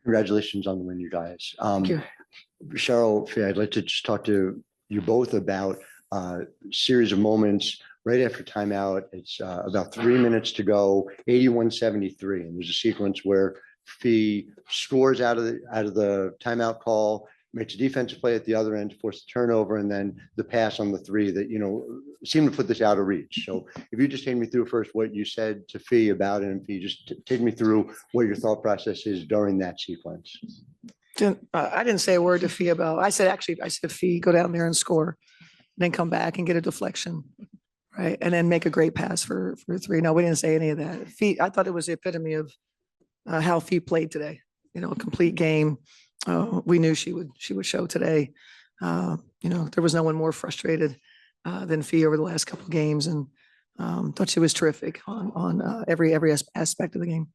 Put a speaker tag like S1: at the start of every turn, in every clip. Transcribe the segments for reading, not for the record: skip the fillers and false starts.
S1: Congratulations on the win, you guys.
S2: Thank you.
S1: Cheryl, I'd like to just talk to you both about a series of moments right after timeout. It's about 3 minutes to go, 81-73, and there's a sequence where Fee scores out of the timeout call, makes a defensive play at the other end to force the turnover, and then the pass on the three that seemed to put this out of reach. So if you just take me through first what you said to Fee about it, and Fee, just take me through what your thought process is during that sequence.
S2: I didn't say a word to Fee about. I said Fee, go down there and score, then come back and get a deflection, right, and then make a great pass for three. No, we didn't say any of that. Fee, I thought it was the epitome of how Fee played today. A complete game. We knew she would show today. There was no one more frustrated than Fee over the last couple of games, and thought she was terrific on every aspect of the game.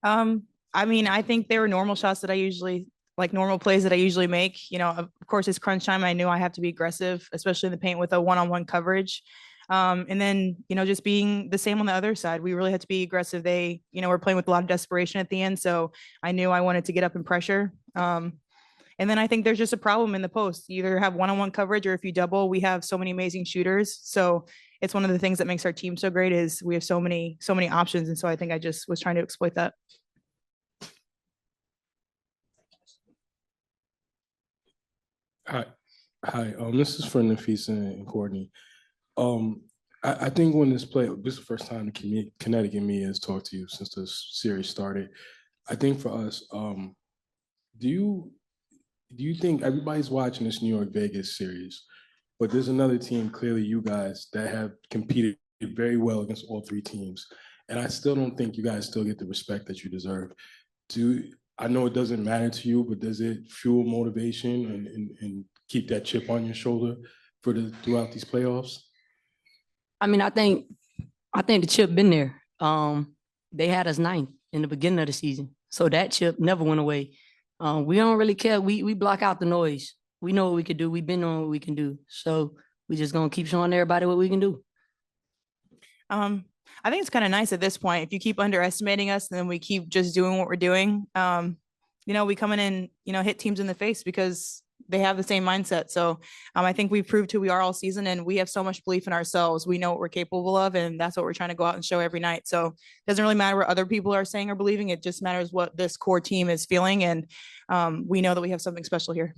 S3: I mean, I think they were normal shots that I usually normal plays that I usually make. Of course, it's crunch time. I knew I have to be aggressive, especially in the paint with a one-on-one coverage. And then, just being the same on the other side, we really had to be aggressive. They, were playing with a lot of desperation at the end. So I knew I wanted to get up and pressure. And then I think there's just a problem in the post. You either have one-on-one coverage, or if you double, we have so many amazing shooters. So it's one of the things that makes our team so great is we have so many options. And so I think I just was trying to exploit that.
S4: Hi. This is for Napheesa and Courtney. I think when this is the first time Connecticut me has talked to you since the series started. I think for us, do you think everybody's watching this New York Vegas series, but there's another team, clearly you guys, that have competed very well against all three teams, and I still don't think you guys still get the respect that you deserve. I know it doesn't matter to you, but does it fuel motivation and keep that chip on your shoulder throughout these playoffs?
S5: I mean, I think the chip been there. They had us 9th in the beginning of the season, so that chip never went away. We don't really care. We block out the noise. We know what we could do. We've been on what we can do. So we just gonna keep showing everybody what we can do.
S3: I think it's kind of nice at this point. If you keep underestimating us, then we keep just doing what we're doing. We come in and hit teams in the face because they have the same mindset. So I think we've proved who we are all season, and we have so much belief in ourselves. We know what we're capable of, and that's what we're trying to go out and show every night. So it doesn't really matter what other people are saying or believing. It just matters what this core team is feeling. And we know that we have something special here.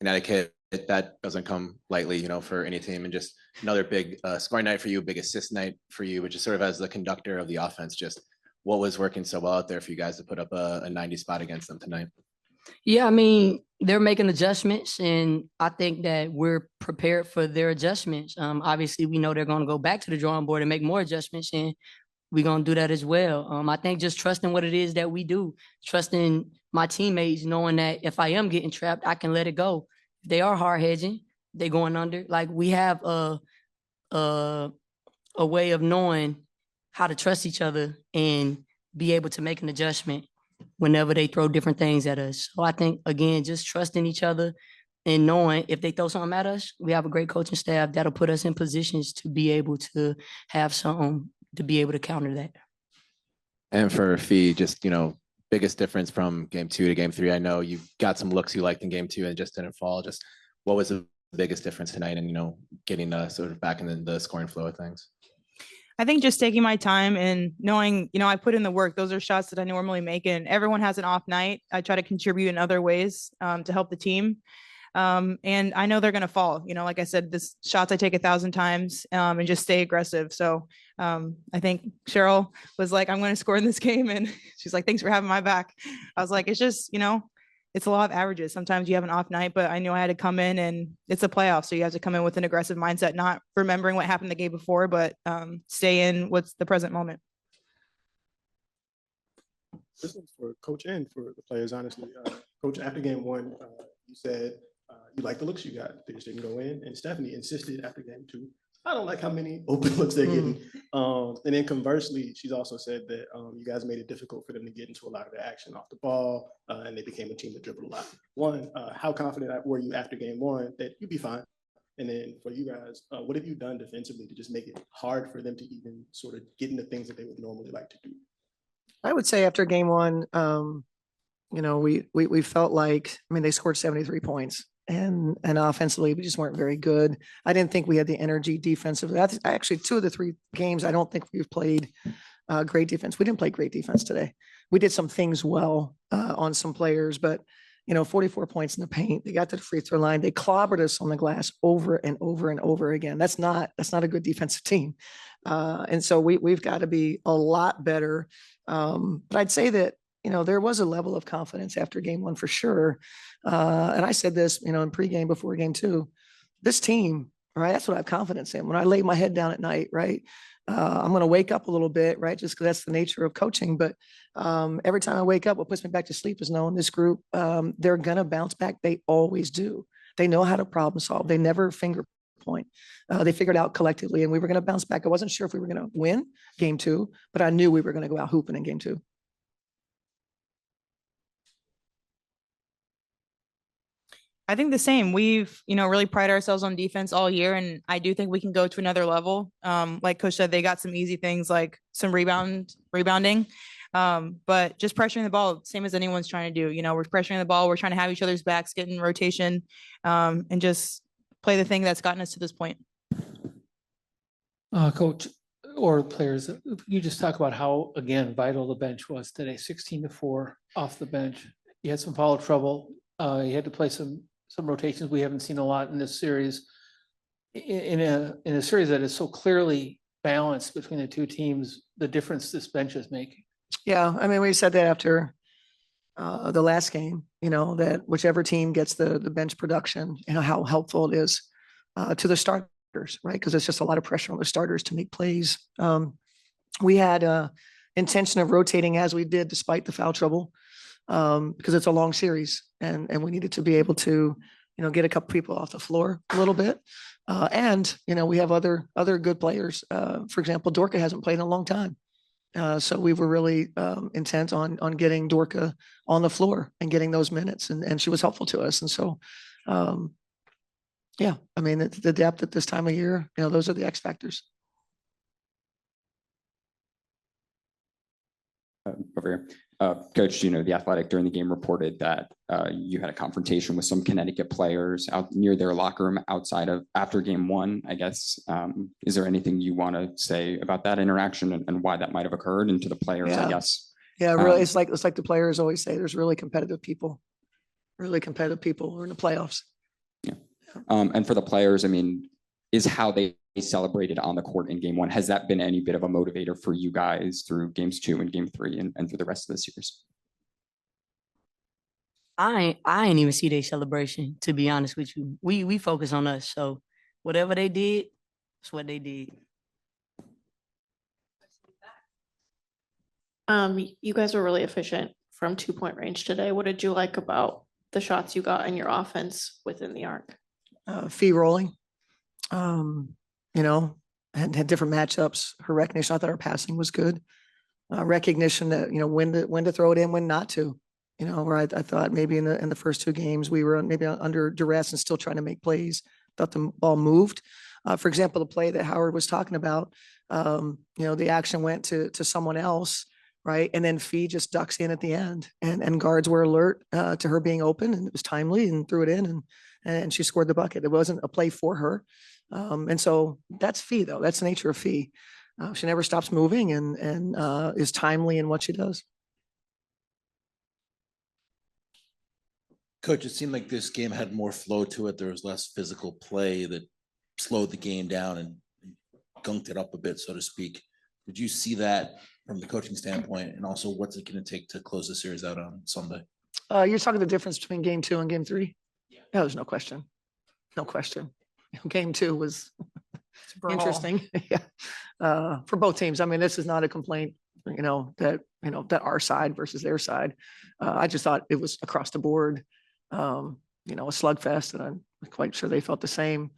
S6: Connecticut, that doesn't come lightly, for any team, and just another big scoring night for you, big assist night for you, which is sort of as the conductor of the offense. Just what was working so well out there for you guys to put up a 90 spot against them tonight?
S5: Yeah, I mean, they're making adjustments, and I think that we're prepared for their adjustments. Obviously, we know they're going to go back to the drawing board and make more adjustments, and we're going to do that as well. I think just trusting what it is that we do, trusting my teammates, knowing that if I am getting trapped, I can let it go. If they are hard hedging, they're going under. We have a way of knowing how to trust each other and be able to make an adjustment whenever they throw different things at us. So I think, again, just trusting each other and knowing if they throw something at us, we have a great coaching staff that'll put us in positions to be able to have something to be able to counter that.
S6: And for Fee, just, biggest difference from game 2 to game 3. I know you got some looks you liked in game 2 and just didn't fall. Just what was the biggest difference tonight and, getting sort of back in the scoring flow of things?
S3: I think just taking my time and knowing, I put in the work. Those are shots that I normally make, and everyone has an off night. I try to contribute in other ways to help the team. And I know they're going to fall. Like I said, this shots I take 1,000 times and just stay aggressive. So I think Cheryl was like, I'm going to score in this game. And she's like, thanks for having my back. I was like, it's just, it's a lot of averages. Sometimes you have an off night, but I knew I had to come in, and it's a playoff. So you have to come in with an aggressive mindset, not remembering what happened the game before, but stay in what's the present moment.
S7: This is for Coach and for the players, honestly. Coach, after game 1, you said you liked the looks you got. They just didn't go in. And Stephanie insisted after game 2 I don't like how many open looks they're getting. And then conversely, she's also said that you guys made it difficult for them to get into a lot of the action off the ball, and they became a team that dribbled a lot. One, how confident were you after game one that you'd be fine? And then for you guys, what have you done defensively to just make it hard for them to even sort of get into things that they would normally like to do?
S2: I would say after game one, we felt like, I mean, they scored 73 points and offensively, we just weren't very good. I didn't think we had the energy defensively. Actually, 2 of the 3 games, I don't think we've played great defense. We didn't play great defense today. We did some things well on some players, but 44 points in the paint. They got to the free throw line. They clobbered us on the glass over and over and over again. That's not a good defensive team. And so we've got to be a lot better. But I'd say that, there was a level of confidence after game one for sure. And I said this, in pregame before game 2, this team, right? That's what I have confidence in. When I lay my head down at night, right? I'm going to wake up a little bit, right? Just because that's the nature of coaching. But every time I wake up, what puts me back to sleep is knowing this group, they're going to bounce back. They always do. They know how to problem solve. They never finger point. They figured out collectively, and we were going to bounce back. I wasn't sure if we were going to win game 2, but I knew we were going to go out hooping in game 2.
S3: I think the same. We've, really pride ourselves on defense all year, and I do think we can go to another level. Like Coach said, they got some easy things like some rebounding, but just pressuring the ball, same as anyone's trying to do. We're pressuring the ball. We're trying to have each other's backs, get in rotation, and just play the thing that's gotten us to this point.
S8: Coach or players, you just talk about how, again, vital the bench was today, 16-4 off the bench. You had some foul trouble. You had to play some rotations we haven't seen a lot in this series. In a series that is so clearly balanced between the 2 teams, the difference this bench is making. Yeah,
S2: I mean, we said that after the last game, that whichever team gets the bench production, how helpful it is to the starters, right? Because it's just a lot of pressure on the starters to make plays. We had intention of rotating as we did despite the foul trouble, because it's a long series and we needed to be able to, get a couple people off the floor a little bit. And we have other good players. For example, Dorka hasn't played in a long time. So we were really intent on getting Dorka on the floor and getting those minutes, and she was helpful to us. And so, yeah, I mean, the depth at this time of year, those are the X factors.
S9: Over here. Coach, The Athletic during the game reported that you had a confrontation with some Connecticut players out near their locker room after game 1, I guess. Is there anything you want to say about that interaction and why that might have occurred, and to the players, I guess?
S2: Yeah, really, it's like the players always say, there's really competitive people who are in the playoffs.
S9: Yeah. And for the players, I mean, is how they celebrated on the court in game 1, has that been any bit of a motivator for you guys through games 2 and game 3 and through the rest of the series?
S5: I ain't even see their celebration, to be honest with you. We focus on us. So whatever they did, that's what they did.
S10: You guys were really efficient from 2-point range today. What did you like about the shots you got in your offense within the arc?
S2: Fee rolling, had different matchups. Her recognition, I thought our passing was good. Recognition that, when to throw it in, when not to. Where I thought maybe in the first 2 games we were maybe under duress and still trying to make plays. Thought the ball moved. For example, the play that Howard was talking about, the action went to someone else, right? And then Fee just ducks in at the end, and guards were alert to her being open, and it was timely, and threw it in, and she scored the bucket. It wasn't a play for her. And so that's Fee, though. That's the nature of Fee. She never stops moving and is timely in what she does.
S11: Coach, it seemed like this game had more flow to it. There was less physical play that slowed the game down and gunked it up a bit, so to speak. Did you see that from the coaching standpoint? And also, what's it going to take to close the series out on Sunday?
S2: You're talking the difference between game 2 and game 3? Yeah, there's no question. No question. Game 2 was interesting. Yeah. For both teams. I mean, this is not a complaint, that our side versus their side. I just thought it was across the board, a slugfest, and I'm quite sure they felt the same.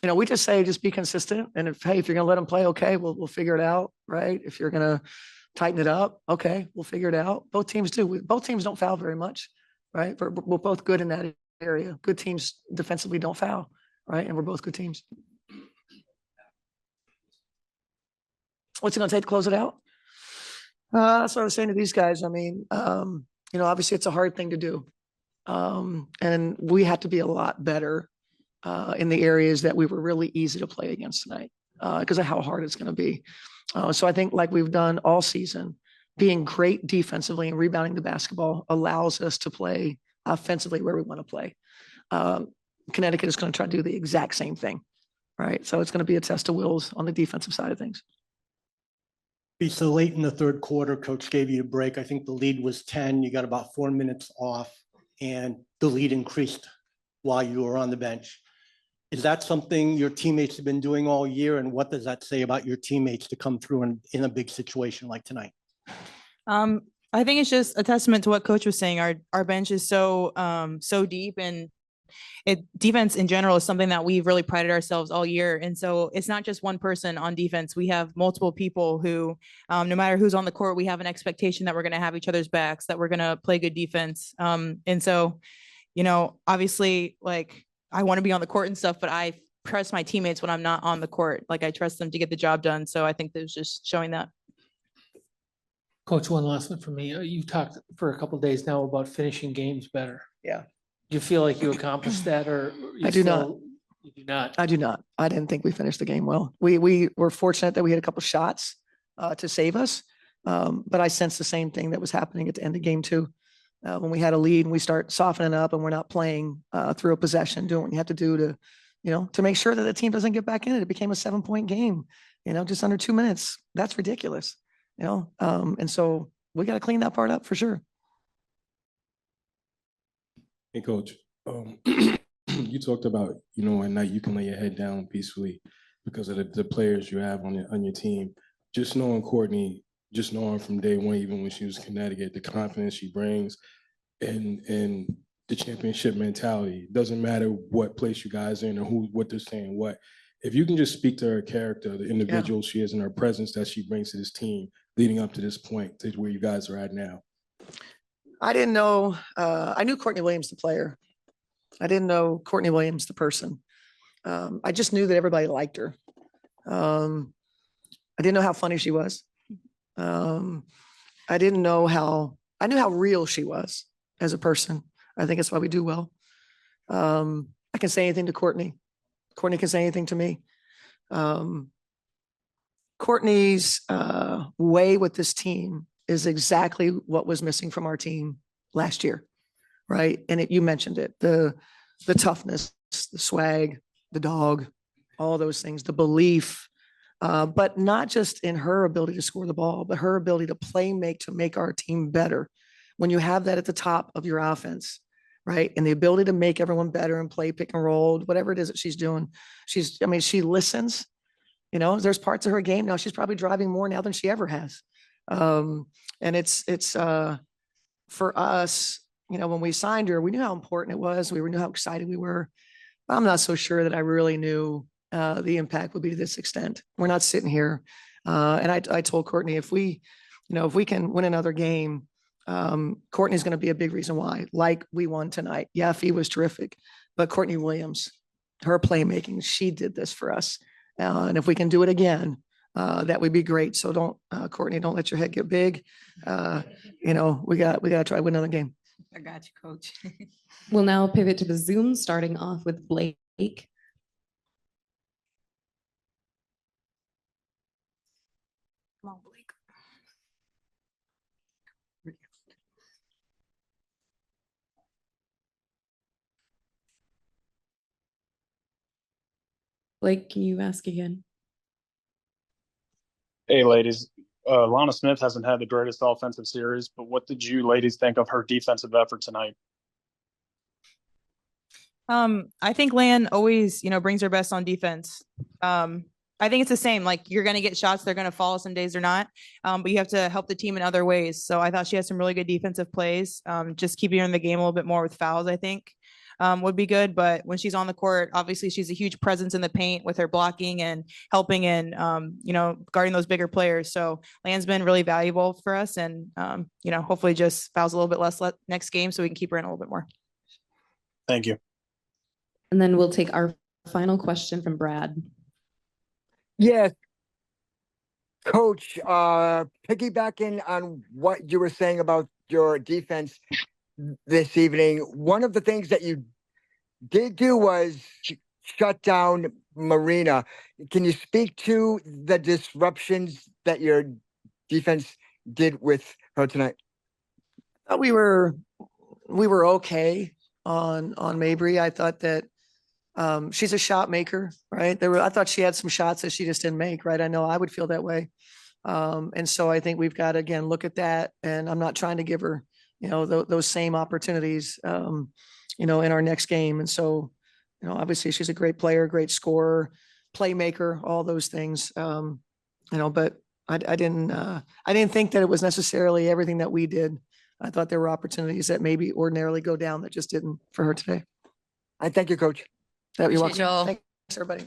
S2: we just say, just be consistent. And if, hey, if you're going to let them play, okay, we'll figure it out. Right. If you're going to tighten it up, okay, we'll figure it out. Both teams do. Both teams don't foul very much. Right. We're both good in that area. Good teams defensively don't foul. Right. And we're both good teams. What's it going to take to close it out? That's what I was saying to these guys. I mean, obviously it's a hard thing to do. And we had to be a lot better in the areas that we were really easy to play against tonight because of how hard it's going to be. So I think like we've done all season, being great defensively and rebounding the basketball allows us to play offensively where we want to play. Connecticut is going to try to do the exact same thing, right? So it's going to be a test of wills on the defensive side of things.
S12: So late in the third quarter, coach gave you a break. I think the lead was 10. You got about 4 minutes off and the lead increased while you were on the bench. Is that something your teammates have been doing all year? And what does that say about your teammates to come through in a big situation like tonight?
S3: I think it's just a testament to what coach was saying. Our bench is so deep, and defense in general is something that we've really prided ourselves all year. And so it's not just one person on defense. We have multiple people who, no matter who's on the court, we have an expectation that we're going to have each other's backs, that we're going to play good defense. And so, obviously, like, I want to be on the court and stuff, but I trust my teammates when I'm not on the court. Like, I trust them to get the job done. So I think there's just showing that.
S8: Coach, one last one for me. You've talked for a couple of days now about finishing games better.
S2: Yeah.
S8: Do you feel like you accomplished that, or
S2: I do not.
S8: You do not.
S2: I do not. I didn't think we finished the game well. We were fortunate that we had a couple shots to save us, but I sensed the same thing that was happening at the end of game 2. When we had a lead and we start softening up and we're not playing through a possession, doing what you have to do to make sure that the team doesn't get back in it. It became a 7-point game, just under 2 minutes. That's ridiculous, and so we got to clean that part up for sure.
S4: Hey, Coach, you talked about, at night you can lay your head down peacefully because of the players you have on your team. Just knowing Courtney, just knowing from day one, even when she was in Connecticut, the confidence she brings and the championship mentality. It doesn't matter what place you guys are in or what they're saying, what. If you can just speak to her character, the individual she is and her presence that she brings to this team leading up to this point, to where you guys are at now.
S2: I didn't know. I knew Courtney Williams, the player. I didn't know Courtney Williams, the person. I just knew that everybody liked her. I didn't know how funny she was. I didn't know I knew how real she was as a person. I think that's why we do well. I can say anything to Courtney. Courtney can say anything to me. Courtney's way with this team is exactly what was missing from our team last year, right? And you mentioned it, the toughness, the swag, the dog, all those things, the belief, but not just in her ability to score the ball, but her ability to make our team better. When you have that at the top of your offense, right? And the ability to make everyone better and play pick and roll, whatever it is that she's doing, she listens. There's parts of her game now, she's probably driving more now than she ever has. And it's for us, when we signed her, we knew how important it was. We knew how excited we were. I'm not so sure that I really knew the impact would be to this extent. We're not sitting here. And I told Courtney, if we can win another game, Courtney's going to be a big reason why, like we won tonight. Yeah, Fee was terrific, but Courtney Williams, her playmaking, she did this for us. And if we can do it again, that would be great. So Courtney, don't let your head get big. We got to try to win another game.
S5: I got you, Coach.
S13: We'll now pivot to the Zoom, starting off with Blake.
S2: Come on, Blake.
S13: Blake, can you ask again?
S14: Hey, ladies. Lana Smith hasn't had the greatest offensive series, but what did you ladies think of her defensive effort tonight?
S3: I think Lan always, brings her best on defense. I think it's the same. Like, you're going to get shots, they're going to fall some days or not, but you have to help the team in other ways. So I thought she had some really good defensive plays, just keeping her in the game a little bit more with fouls, I think. would be good. But when she's on the court, obviously she's a huge presence in the paint with her blocking and helping and, guarding those bigger players. So Land's been really valuable for us and, hopefully just fouls a little bit less next game so we can keep her in a little bit more.
S14: Thank you.
S13: And then we'll take our final question from Brad.
S15: Yes. Coach, piggybacking on what you were saying about your defense this evening, one of the things that you did do was shut down Marina. Can you speak to the disruptions that your defense did with her tonight?
S2: We were okay on Mabry. I thought that she's a shot maker, right? I thought she had some shots that she just didn't make, right? I know I would feel that way. And so I think we've got to, again, look at that. And I'm not trying to give her, those same opportunities, in our next game. And so, obviously she's a great player, great scorer, playmaker, all those things. But I didn't think that it was necessarily everything that we did. I thought there were opportunities that maybe ordinarily go down that just didn't for her today.
S15: I thank you, Coach.
S2: You're
S5: Appreciate
S2: welcome.
S5: y'all.
S2: Thanks, everybody.